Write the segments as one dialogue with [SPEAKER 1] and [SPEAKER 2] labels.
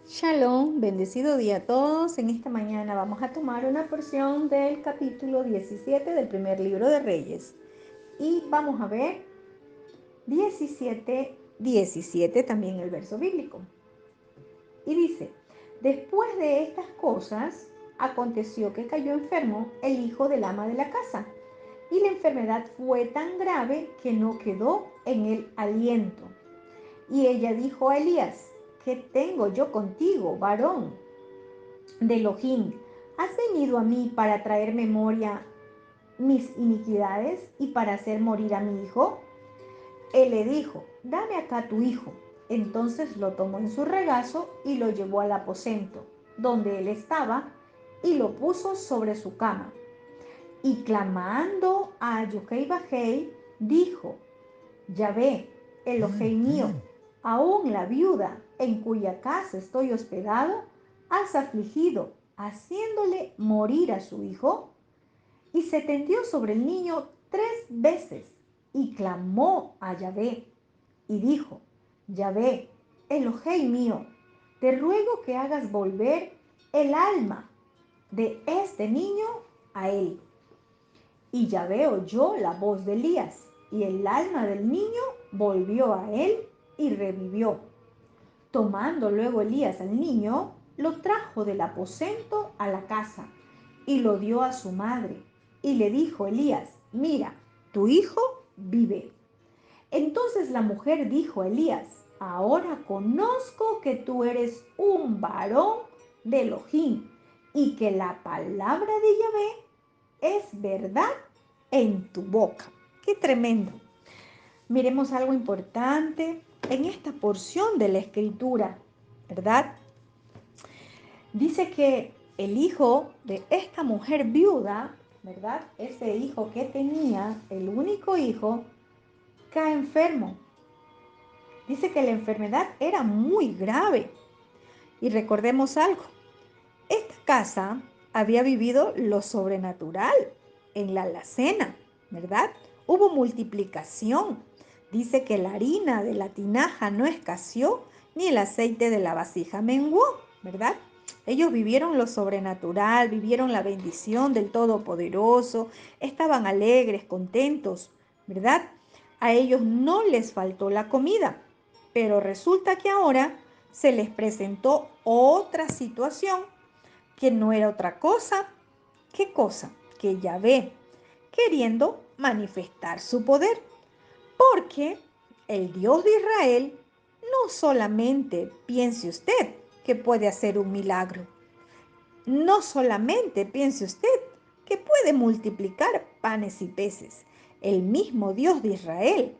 [SPEAKER 1] Shalom, bendecido día a todos. En esta mañana vamos a tomar una porción del capítulo 17 del primer libro de Reyes. Y vamos a ver 17 también el verso bíblico. Y dice, después de estas cosas, aconteció que cayó enfermo el hijo del ama de la casa. Y la enfermedad fue tan grave que no quedó en el aliento. Y ella dijo a Elías, ¿qué tengo yo contigo, varón de Elohim? ¿Has venido a mí para traer memoria mis iniquidades y para hacer morir a mi hijo? Él le dijo, dame acá tu hijo. Entonces lo tomó en su regazo y lo llevó al aposento, donde él estaba, y lo puso sobre su cama. Y clamando a Yohei Bajei, dijo, Yahvé, Elohim mío, aún la viuda en cuya casa estoy hospedado, has afligido, haciéndole morir a su hijo. Y se tendió sobre el niño 3 veces y clamó a Yahvé y dijo, Yahvé, Elohim mío, te ruego que hagas volver el alma de este niño a él. Y Yahvé oyó la voz de Elías, y el alma del niño volvió a él y revivió. Tomando luego Elías al niño, lo trajo del aposento a la casa y lo dio a su madre. Y le dijo Elías, mira, tu hijo vive. Entonces la mujer dijo a Elías, ahora conozco que tú eres un varón de Elohim y que la palabra de Yahvé es verdad en tu boca. Qué tremendo. Miremos algo importante en esta porción de la escritura, ¿verdad? Dice que el hijo de esta mujer viuda, ¿verdad? Ese hijo que tenía, el único hijo, cae enfermo. Dice que la enfermedad era muy grave. Y recordemos algo, esta casa había vivido lo sobrenatural en la alacena, ¿verdad? Hubo multiplicación. Dice que la harina de la tinaja no escaseó, ni el aceite de la vasija menguó, ¿verdad? Ellos vivieron lo sobrenatural, vivieron la bendición del Todopoderoso, estaban alegres, contentos, ¿verdad? A ellos no les faltó la comida, pero resulta que ahora se les presentó otra situación que no era otra cosa. ¿Qué cosa? Que Yahvé, queriendo manifestar su poder, porque el Dios de Israel no solamente piense usted que puede hacer un milagro, no solamente piense usted que puede multiplicar panes y peces, el mismo Dios de Israel,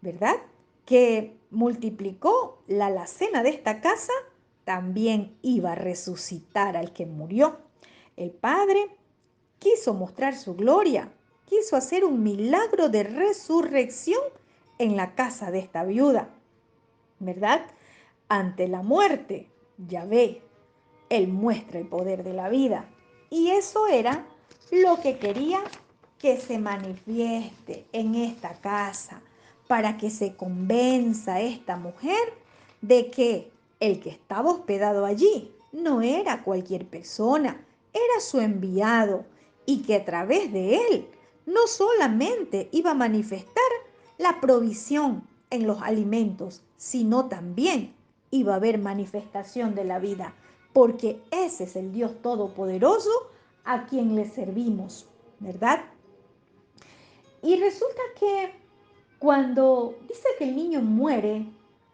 [SPEAKER 1] ¿verdad? Que multiplicó la alacena de esta casa, también iba a resucitar al que murió. El Padre quiso mostrar su gloria, quiso hacer un milagro de resurrección en la casa de esta viuda, ¿verdad? Ante la muerte, Yahvé, Él muestra el poder de la vida. Y eso era lo que quería que se manifieste en esta casa, para que se convenza esta mujer de que el que estaba hospedado allí no era cualquier persona, era su enviado, y que a través de él no solamente iba a manifestar la provisión en los alimentos, sino también iba a haber manifestación de la vida, porque ese es el Dios Todopoderoso a quien le servimos, ¿verdad? Y resulta que cuando dice que el niño muere,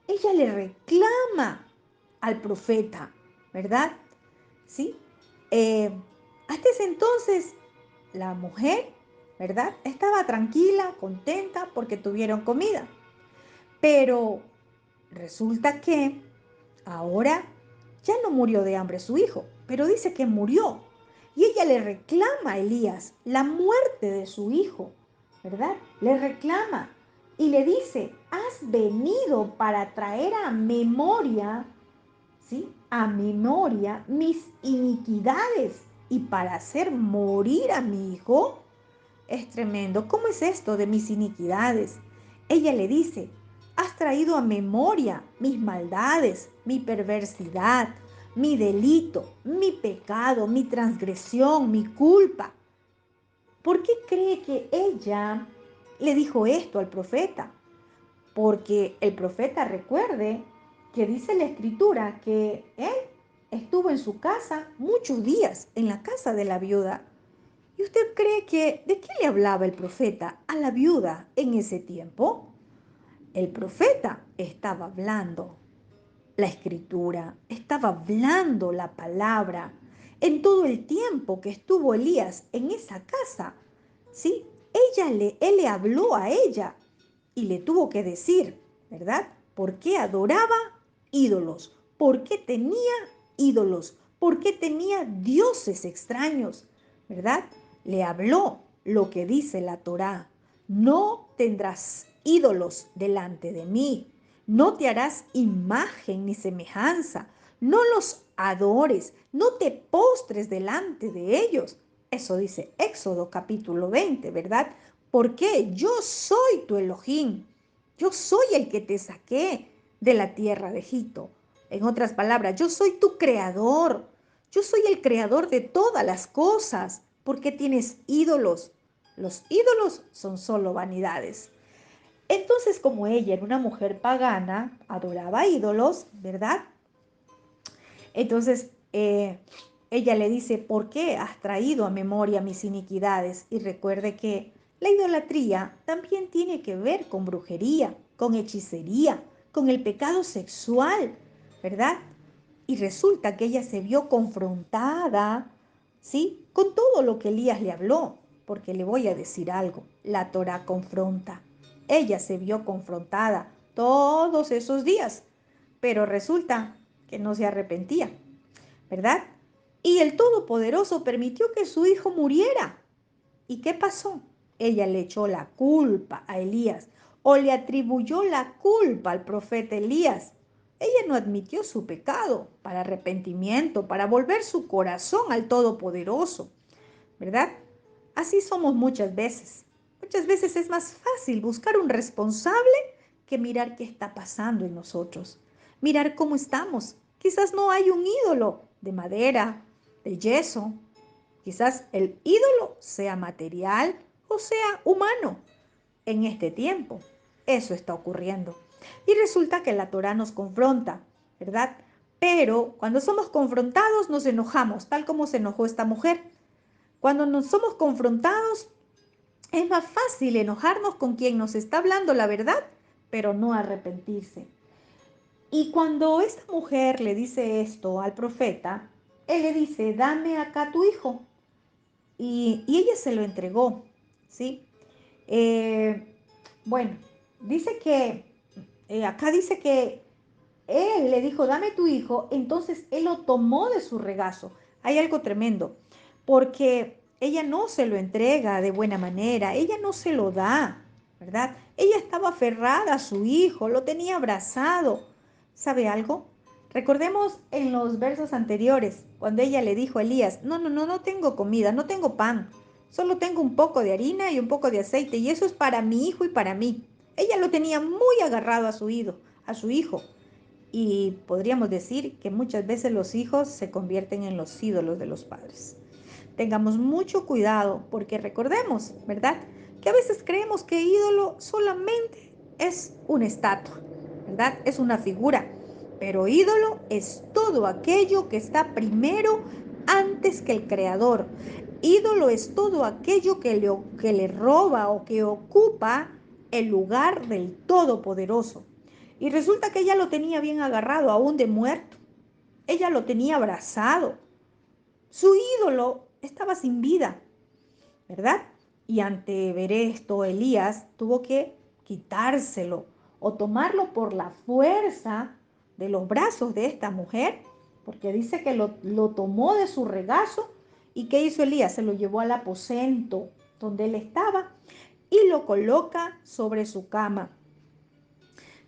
[SPEAKER 1] ella le reclama al profeta, ¿verdad? ¿Sí? Eh, Hasta ese entonces, la mujer, ¿verdad? Estaba tranquila, contenta porque tuvieron comida. Pero resulta que ahora ya no murió de hambre su hijo, pero dice que murió. Y ella le reclama a Elías la muerte de su hijo, ¿verdad? Le reclama y le dice, has venido para traer a memoria, ¿sí? A memoria mis iniquidades y para hacer morir a mi hijo. Es tremendo. ¿Cómo es esto de mis iniquidades? Ella le dice, has traído a memoria mis maldades, mi perversidad, mi delito, mi pecado, mi transgresión, mi culpa. ¿Por qué cree que ella le dijo esto al profeta? Porque el profeta, recuerde que dice la escritura que él estuvo en su casa muchos días, en la casa de la viuda. ¿Y usted cree que de qué le hablaba el profeta a la viuda en ese tiempo? El profeta estaba hablando la escritura, estaba hablando la palabra. En todo el tiempo que estuvo Elías en esa casa, ¿sí? Él le habló a ella y le tuvo que decir, ¿verdad? ¿Por qué adoraba ídolos? ¿Por qué tenía ídolos? ¿Por qué tenía dioses extraños? ¿Verdad? Le habló lo que dice la Torá. No tendrás ídolos delante de mí. No te harás imagen ni semejanza. No los adores. No te postres delante de ellos. Eso dice Éxodo capítulo 20, ¿verdad? Porque yo soy tu Elohim. Yo soy el que te saqué de la tierra de Egipto. En otras palabras, yo soy tu creador. Yo soy el creador de todas las cosas. ¿Por qué tienes ídolos? Los ídolos son solo vanidades. Entonces, como ella era una mujer pagana, adoraba ídolos, ¿verdad? Entonces, ella le dice, ¿por qué has traído a memoria mis iniquidades? Y recuerde que la idolatría también tiene que ver con brujería, con hechicería, con el pecado sexual, ¿verdad? Y resulta que ella se vio confrontada, ¿sí? Con todo lo que Elías le habló, porque le voy a decir algo, la Torá confronta. Ella se vio confrontada todos esos días, pero resulta que no se arrepentía, ¿verdad? Y el Todopoderoso permitió que su hijo muriera. ¿Y qué pasó? Ella le echó la culpa a Elías o le atribuyó la culpa al profeta Elías. Ella no admitió su pecado para arrepentimiento, para volver su corazón al Todopoderoso, ¿verdad? Así somos muchas veces. Muchas veces es más fácil buscar un responsable que mirar qué está pasando en nosotros. Mirar cómo estamos. Quizás no hay un ídolo de madera, de yeso. Quizás el ídolo sea material o sea humano en este tiempo. Eso está ocurriendo. Y resulta que la Torá nos confronta, ¿verdad? Pero cuando somos confrontados nos enojamos, tal como se enojó esta mujer. Cuando nos somos confrontados, es más fácil enojarnos con quien nos está hablando la verdad, pero no arrepentirse. Y cuando esta mujer le dice esto al profeta, él le dice, dame acá tu hijo. Y ella se lo entregó, ¿sí? Eh, bueno, dice que, acá dice que él le dijo, dame tu hijo, entonces él lo tomó de su regazo. Hay algo tremendo, porque ella no se lo entrega de buena manera, ella no se lo da, ¿verdad? Ella estaba aferrada a su hijo, lo tenía abrazado. ¿Sabe algo? Recordemos en los versos anteriores, cuando ella le dijo a Elías, no tengo comida, no tengo pan, solo tengo un poco de harina y un poco de aceite, y eso es para mi hijo y para mí. Ella lo tenía muy agarrado a su hijo. Y podríamos decir que muchas veces los hijos se convierten en los ídolos de los padres. Tengamos mucho cuidado porque recordemos, ¿verdad? Que a veces creemos que ídolo solamente es una estatua, ¿verdad? Es una figura. Pero ídolo es todo aquello que está primero antes que el creador. Ídolo es todo aquello que le roba o que ocupa el lugar del Todopoderoso. Y resulta que ella lo tenía bien agarrado, aún de muerto. Ella lo tenía abrazado. Su ídolo estaba sin vida, ¿verdad? Y ante ver esto, Elías tuvo que quitárselo o tomarlo por la fuerza de los brazos de esta mujer, porque dice que lo tomó de su regazo. ¿Y qué hizo Elías? Se lo llevó al aposento donde él estaba y lo coloca sobre su cama.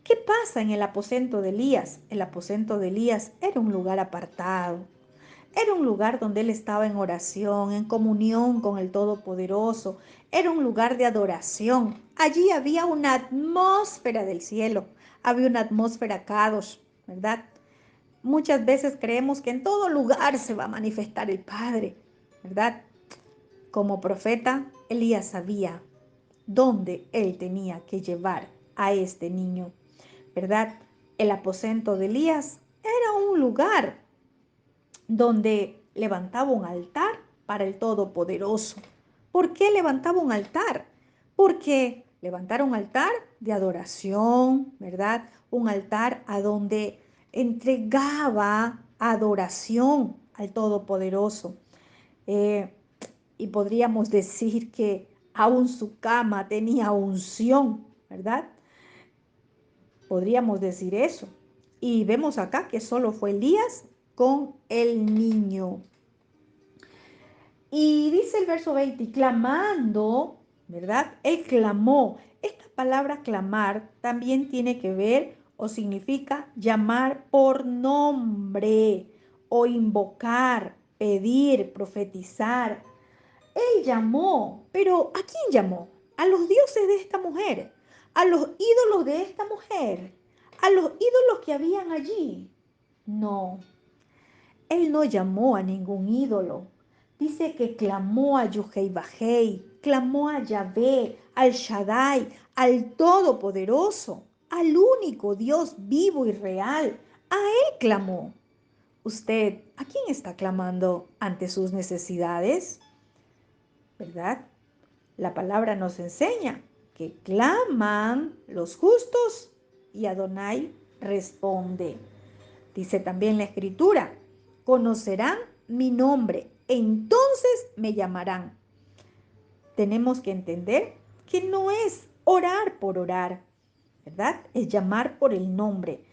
[SPEAKER 1] ¿Qué pasa en el aposento de Elías? El aposento de Elías era un lugar apartado. Era un lugar donde él estaba en oración, en comunión con el Todopoderoso. Era un lugar de adoración. Allí había una atmósfera del cielo. Había una atmósfera Kadosh, ¿verdad? Muchas veces creemos que en todo lugar se va a manifestar el Padre, ¿verdad? Como profeta, Elías sabía dónde él tenía que llevar a este niño, ¿verdad? El aposento de Elías era un lugar donde levantaba un altar para el Todopoderoso. ¿Por qué levantaba un altar? Porque levantara un altar de adoración, ¿verdad? Un altar a donde entregaba adoración al Todopoderoso. Eh, y podríamos decir que aún su cama tenía unción, ¿verdad? Podríamos decir eso. Y vemos acá que solo fue Elías con el niño. Y dice el verso 20, clamando, ¿verdad? Él clamó. Esta palabra clamar también tiene que ver o significa llamar por nombre o invocar, pedir, profetizar. Él llamó, pero ¿a quién llamó? A los dioses de esta mujer, a los ídolos de esta mujer, a los ídolos que habían allí. No, él no llamó a ningún ídolo. Dice que clamó a Yuhei Bajei, clamó a Yahvé, al Shaddai, al Todopoderoso, al único Dios vivo y real. A él clamó. ¿Usted a quién está clamando ante sus necesidades? ¿Verdad? La palabra nos enseña que claman los justos y Adonai responde. Dice también la escritura, conocerán mi nombre, entonces me llamarán. Tenemos que entender que no es orar por orar, ¿verdad? Es llamar por el nombre.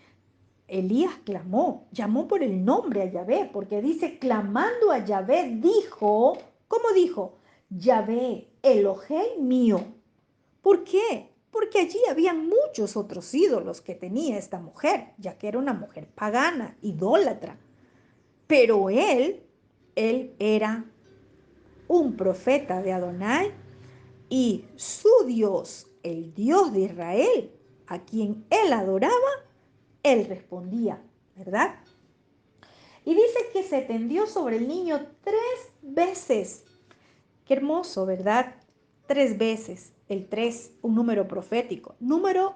[SPEAKER 1] Elías clamó, llamó por el nombre a Yahvé, porque dice, clamando a Yahvé, dijo, ¿cómo dijo? Yahvé, Elohei mío. ¿Por qué? Porque allí habían muchos otros ídolos que tenía esta mujer, ya que era una mujer pagana, idólatra. Pero él era un profeta de Adonai y su Dios, el Dios de Israel, a quien él adoraba, él respondía, ¿verdad? Y dice que se tendió sobre el niño 3 veces. Qué hermoso, ¿verdad? 3 veces. El 3, un número profético. Número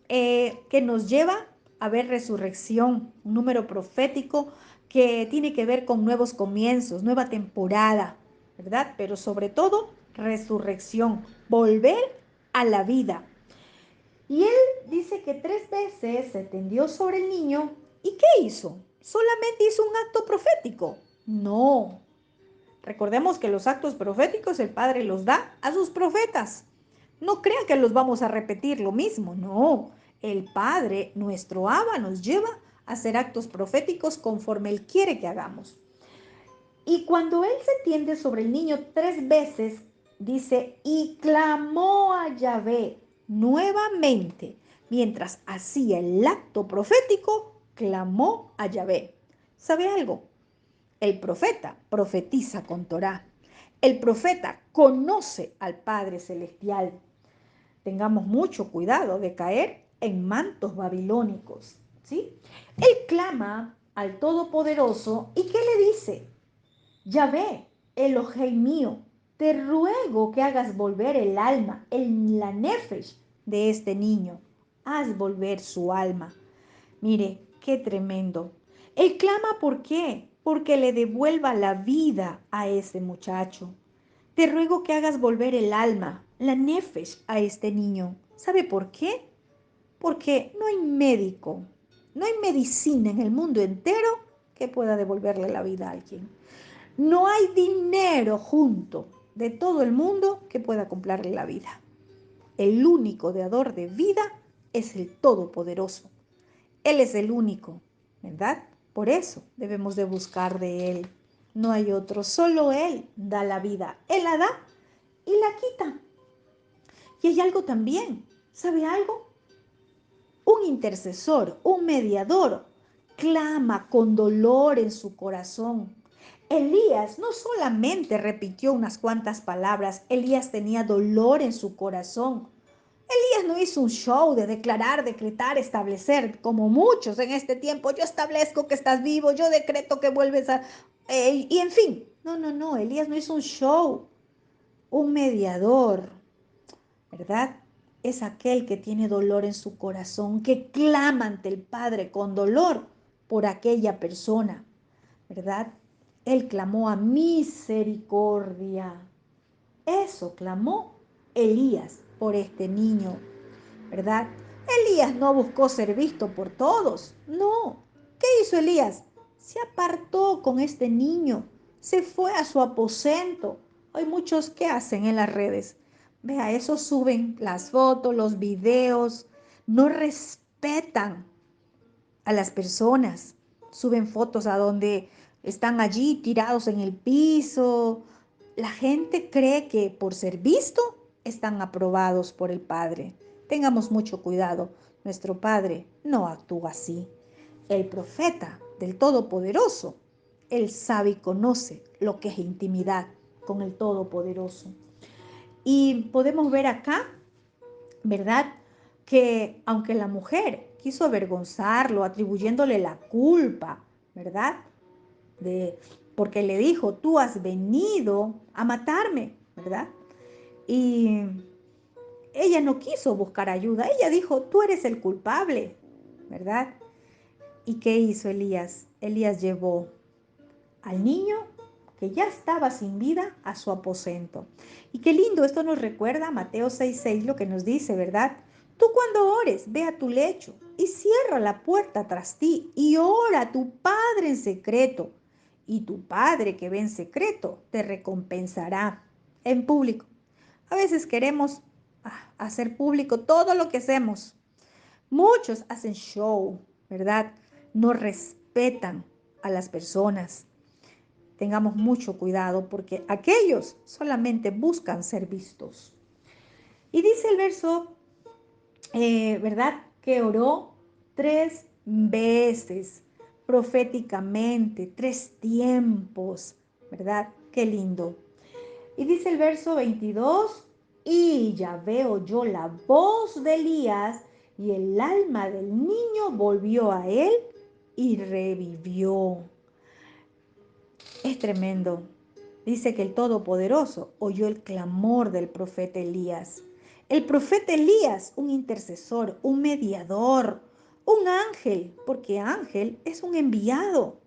[SPEAKER 1] que nos lleva a ver resurrección. Un número profético que tiene que ver con nuevos comienzos, nueva temporada, ¿verdad? Pero sobre todo, resurrección. Volver a la vida. Y él dice que 3 veces se tendió sobre el niño. ¿Y qué hizo? ¿Solamente hizo un acto profético? No. Recordemos que los actos proféticos el Padre los da a sus profetas. No crean que los vamos a repetir lo mismo. No. El Padre, nuestro Abba, nos lleva a hacer actos proféticos conforme Él quiere que hagamos. Y cuando Él se tiende sobre el niño 3 veces, dice, y clamó a Yahvé nuevamente. Mientras hacía el acto profético, clamó a Yahvé. ¿Sabe algo? El profeta profetiza con Torá. El profeta conoce al Padre Celestial. Tengamos mucho cuidado de caer en mantos babilónicos, ¿sí? Él clama al Todopoderoso y ¿qué le dice? Yahvé, Elohei mío, te ruego que hagas volver el alma, la nefesh de este niño. Haz volver su alma. Mire, qué tremendo. Él clama ¿por qué? Porque le devuelva la vida a ese muchacho. Te ruego que hagas volver el alma, la nefesh, a este niño. ¿Sabe por qué? Porque no hay médico, no hay medicina en el mundo entero que pueda devolverle la vida a alguien. No hay dinero junto de todo el mundo que pueda comprarle la vida. El único dador de vida es el Todopoderoso. Él es el único, ¿verdad? Por eso debemos de buscar de Él. No hay otro, solo Él da la vida. Él la da y la quita. Y hay algo también, ¿sabe algo? Un intercesor, un mediador, clama con dolor en su corazón. Elías no solamente repitió unas cuantas palabras, Elías tenía dolor en su corazón. Elías no hizo un show de declarar, decretar, establecer, como muchos en este tiempo. Yo establezco que estás vivo, yo decreto que vuelves a... y en fin, no, Elías no hizo un show. Un mediador, ¿verdad? Es aquel que tiene dolor en su corazón, que clama ante el Padre con dolor por aquella persona, ¿verdad? Él clamó a misericordia. Eso clamó Elías por este niño, ¿verdad? Elías no buscó ser visto por todos, no. ¿Qué hizo Elías? Se apartó con este niño, se fue a su aposento. Hay muchos que hacen en las redes. Vea, eso suben las fotos, los videos, no respetan a las personas. Suben fotos a donde están allí tirados en el piso. La gente cree que por ser visto están aprobados por el Padre. Tengamos mucho cuidado. Nuestro Padre no actúa así. El profeta del Todopoderoso, él sabe y conoce lo que es intimidad con el Todopoderoso. Y podemos ver acá, ¿verdad? Que aunque la mujer quiso avergonzarlo, atribuyéndole la culpa, ¿verdad? Porque le dijo, tú has venido a matarme, ¿verdad? Y ella no quiso buscar ayuda, ella dijo, tú eres el culpable, ¿verdad? ¿Y qué hizo Elías? Elías llevó al niño que ya estaba sin vida a su aposento. Y qué lindo, esto nos recuerda a Mateo 6:6, lo que nos dice, ¿verdad? Tú cuando ores, ve a tu lecho y cierra la puerta tras ti y ora a tu Padre en secreto. Y tu Padre que ve en secreto te recompensará en público. A veces queremos hacer público todo lo que hacemos. Muchos hacen show, ¿verdad? No respetan a las personas. Tengamos mucho cuidado porque aquellos solamente buscan ser vistos. Y dice el verso, ¿verdad? Que oró 3 veces proféticamente, 3 tiempos, ¿verdad? Qué lindo. Y dice el verso 22, y ya veo yo la voz de Elías y el alma del niño volvió a él y revivió. Es tremendo. Dice que el Todopoderoso oyó el clamor del profeta Elías. El profeta Elías, un intercesor, un mediador, un ángel, porque ángel es un enviado.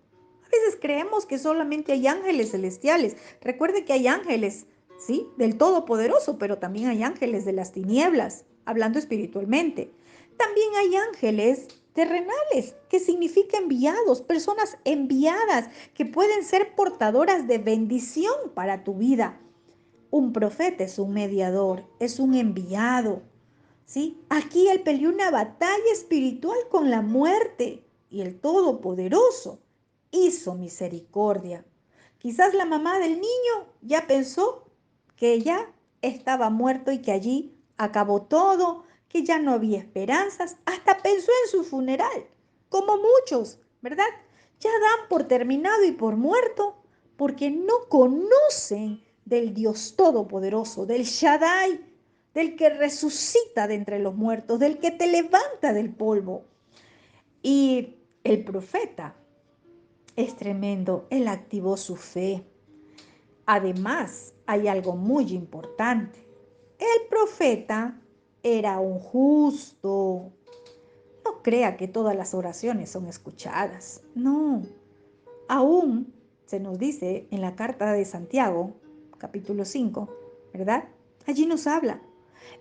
[SPEAKER 1] A veces creemos que solamente hay ángeles celestiales. Recuerde que hay ángeles, ¿sí? Del Todopoderoso, pero también hay ángeles de las tinieblas, hablando espiritualmente. También hay ángeles terrenales, que significa enviados, personas enviadas que pueden ser portadoras de bendición para tu vida. Un profeta es un mediador, es un enviado, ¿sí? Aquí él peleó una batalla espiritual con la muerte y el Todopoderoso hizo misericordia. Quizás la mamá del niño ya pensó que ya estaba muerto y que allí acabó todo, que ya no había esperanzas, hasta pensó en su funeral, como muchos, ¿verdad? Ya dan por terminado y por muerto porque no conocen del Dios Todopoderoso, del Shaddai, del que resucita de entre los muertos, del que te levanta del polvo. Y el profeta es tremendo, él activó su fe. Además, hay algo muy importante. El profeta era un justo. No crea que todas las oraciones son escuchadas. No. Aún se nos dice en la carta de Santiago, capítulo 5, ¿verdad? Allí nos habla.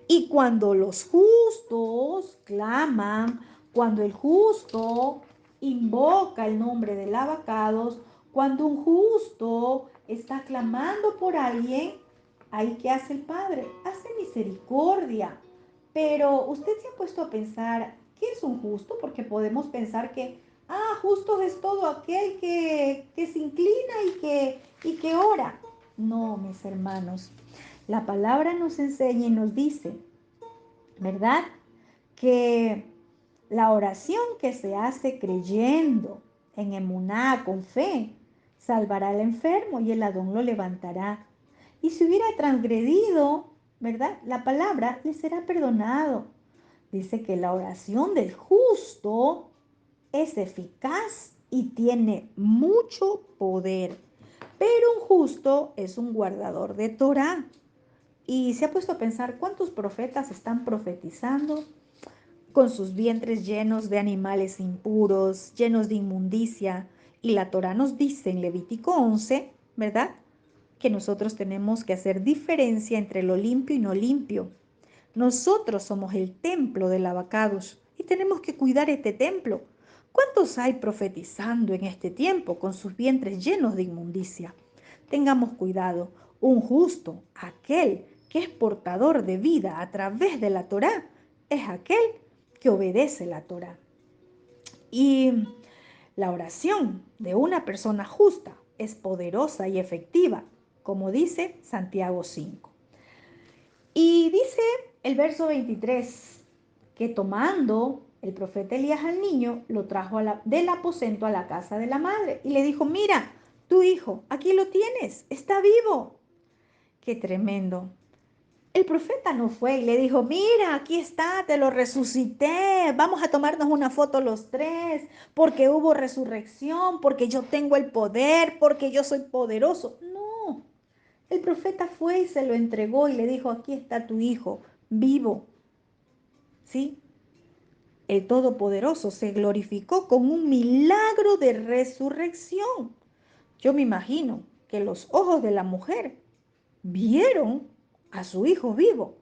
[SPEAKER 1] Y cuando los justos claman, cuando el justo invoca el nombre del abacados, cuando un justo está clamando por alguien, ahí ¿qué hace el Padre? Hace misericordia. Pero usted se ha puesto a pensar, ¿qué es un justo? Porque podemos pensar que, justo es todo aquel que se inclina y que ora. No, mis hermanos. La palabra nos enseña y nos dice, ¿verdad? Que la oración que se hace creyendo en emuná, con fe, salvará al enfermo y el ladrón lo levantará. Y si hubiera transgredido, ¿verdad? La palabra le será perdonado. Dice que la oración del justo es eficaz y tiene mucho poder. Pero un justo es un guardador de Torah. Y se ha puesto a pensar cuántos profetas están profetizando con sus vientres llenos de animales impuros, llenos de inmundicia. Y la Torah nos dice en Levítico 11, ¿verdad? Que nosotros tenemos que hacer diferencia entre lo limpio y no limpio. Nosotros somos el templo del Abacados y tenemos que cuidar este templo. ¿Cuántos hay profetizando en este tiempo con sus vientres llenos de inmundicia? Tengamos cuidado. Un justo, aquel que es portador de vida a través de la Torá, es aquel que obedece la Torá. Y la oración de una persona justa es poderosa y efectiva, como dice Santiago 5. Y dice el verso 23 que tomando el profeta Elías al niño, lo trajo del aposento a la casa de la madre y le dijo, mira, tu hijo, aquí lo tienes, está vivo. Qué tremendo. El profeta no fue y le dijo, mira, aquí está, te lo resucité, vamos a tomarnos una foto los tres, porque hubo resurrección, porque yo tengo el poder, porque yo soy poderoso. No, el profeta fue y se lo entregó y le dijo, aquí está tu hijo, vivo. ¿Sí? El Todopoderoso se glorificó con un milagro de resurrección. Yo me imagino que los ojos de la mujer vieron a su hijo vivo.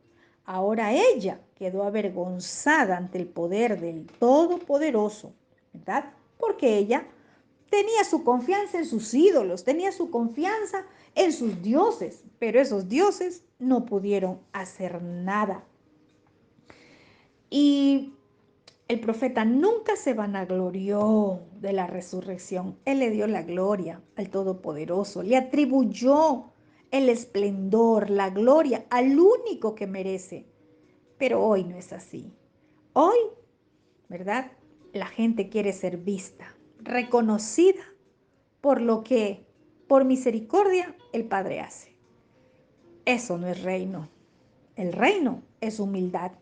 [SPEAKER 1] Ahora ella quedó avergonzada ante el poder del Todopoderoso, ¿verdad? Porque ella tenía su confianza en sus ídolos, tenía su confianza en sus dioses, pero esos dioses no pudieron hacer nada. Y el profeta nunca se vanaglorió de la resurrección. Él le dio la gloria al Todopoderoso, le atribuyó el esplendor, la gloria al único que merece. Pero hoy no es así. Hoy, ¿verdad? La gente quiere ser vista, reconocida por lo que, por misericordia, el Padre hace. Eso no es reino. El reino es humildad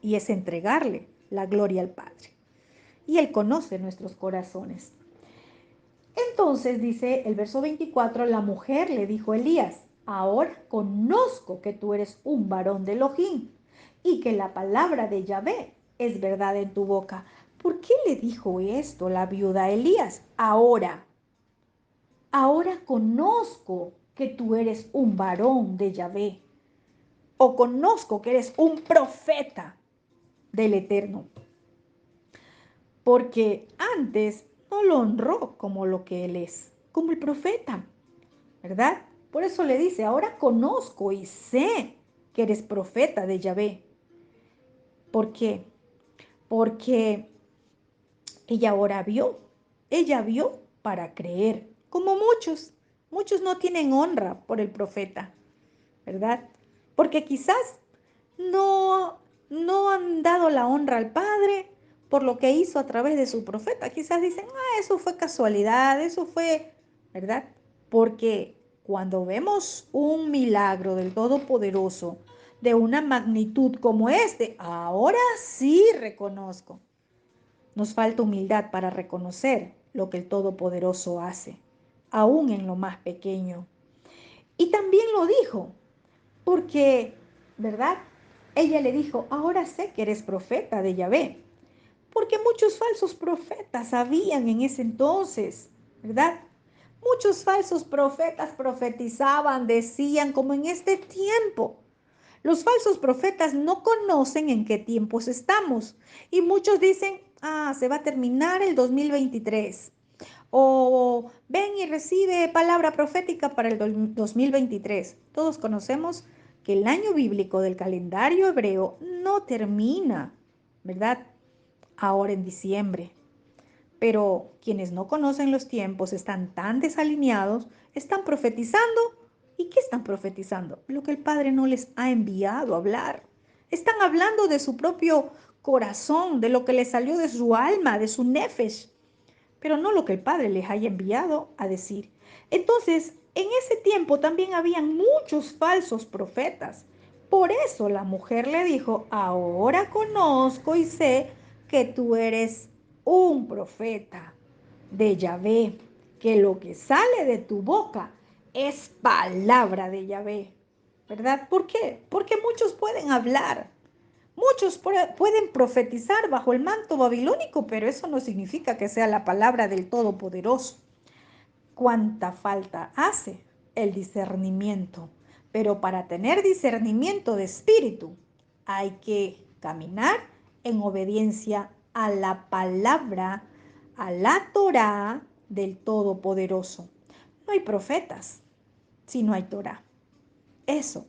[SPEAKER 1] y es entregarle la gloria al Padre. Y Él conoce nuestros corazones. Entonces dice el verso 24, la mujer le dijo a Elías, ahora conozco que tú eres un varón de Elohim y que la palabra de Yahvé es verdad en tu boca. ¿Por qué le dijo esto la viuda a Elías? Ahora conozco que tú eres un varón de Yahvé o conozco que eres un profeta del Eterno. Porque antes no lo honró como lo que él es, como el profeta, ¿verdad? Por eso le dice, ahora conozco y sé que eres profeta de Yahvé. ¿Por qué? Porque ella vio para creer, como muchos no tienen honra por el profeta, ¿verdad? Porque quizás no, no han dado la honra al Padre por lo que hizo a través de su profeta. Quizás dicen, eso fue casualidad, eso fue, ¿verdad? Porque cuando vemos un milagro del Todopoderoso de una magnitud como este, ahora sí reconozco. Nos falta humildad para reconocer lo que el Todopoderoso hace, aún en lo más pequeño. Y también lo dijo, porque, ¿verdad? Ella le dijo, ahora sé que eres profeta de Yahvé, porque muchos falsos profetas habían en ese entonces, ¿verdad? Muchos falsos profetas profetizaban, decían, como en este tiempo. Los falsos profetas no conocen en qué tiempos estamos y muchos dicen, se va a terminar el 2023 o ven y recibe palabra profética para el 2023. Todos conocemos que el año bíblico del calendario hebreo no termina, ¿verdad? Ahora en diciembre. Pero quienes no conocen los tiempos están tan desalineados, están profetizando. ¿Y qué están profetizando? Lo que el Padre no les ha enviado a hablar. Están hablando de su propio corazón, de lo que les salió de su alma, de su nefesh, pero no lo que el Padre les haya enviado a decir. Entonces, en ese tiempo también habían muchos falsos profetas, Por eso la mujer le dijo, ahora conozco y sé que tú eres un profeta de Yahvé, que lo que sale de tu boca es palabra de Yahvé, ¿verdad? ¿Por qué? Porque muchos pueden hablar, muchos pueden profetizar bajo el manto babilónico, pero eso no significa que sea la palabra del Todopoderoso. ¿Cuánta falta hace el discernimiento? Pero para tener discernimiento de espíritu hay que caminar en obediencia a la palabra, a la Torá del Todopoderoso. No hay profetas si no hay Torá. Eso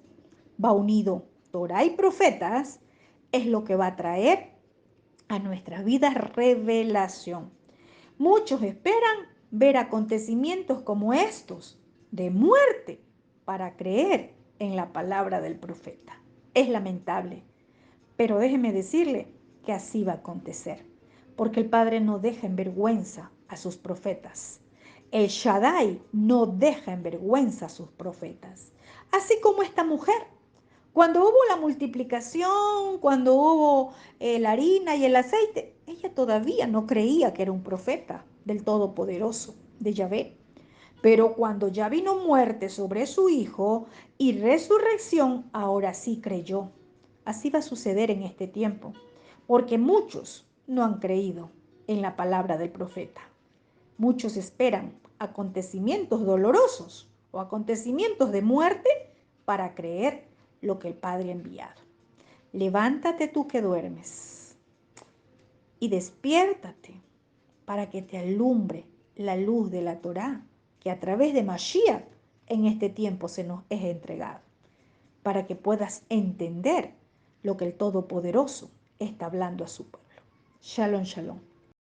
[SPEAKER 1] va unido. Torá y profetas es lo que va a traer a nuestras vidas revelación. Muchos esperan ver acontecimientos como estos, de muerte, para creer en la palabra del profeta. Es lamentable, pero déjeme decirle que así va a acontecer, porque el Padre no deja en vergüenza a sus profetas. El Shaddai no deja en vergüenza a sus profetas. Así como esta mujer. Cuando hubo la multiplicación, cuando hubo la harina y el aceite, ella todavía no creía que era un profeta del Todopoderoso, de Yahvé. Pero cuando ya vino muerte sobre su hijo y resurrección, ahora sí creyó. Así va a suceder en este tiempo, porque muchos no han creído en la palabra del profeta. Muchos esperan acontecimientos dolorosos o acontecimientos de muerte para creer lo que el Padre ha enviado. Levántate tú que duermes y despiértate para que te alumbre la luz de la Torá que a través de Mashiach en este tiempo se nos es entregado, para que puedas entender lo que el Todopoderoso está hablando a su pueblo. Shalom, shalom.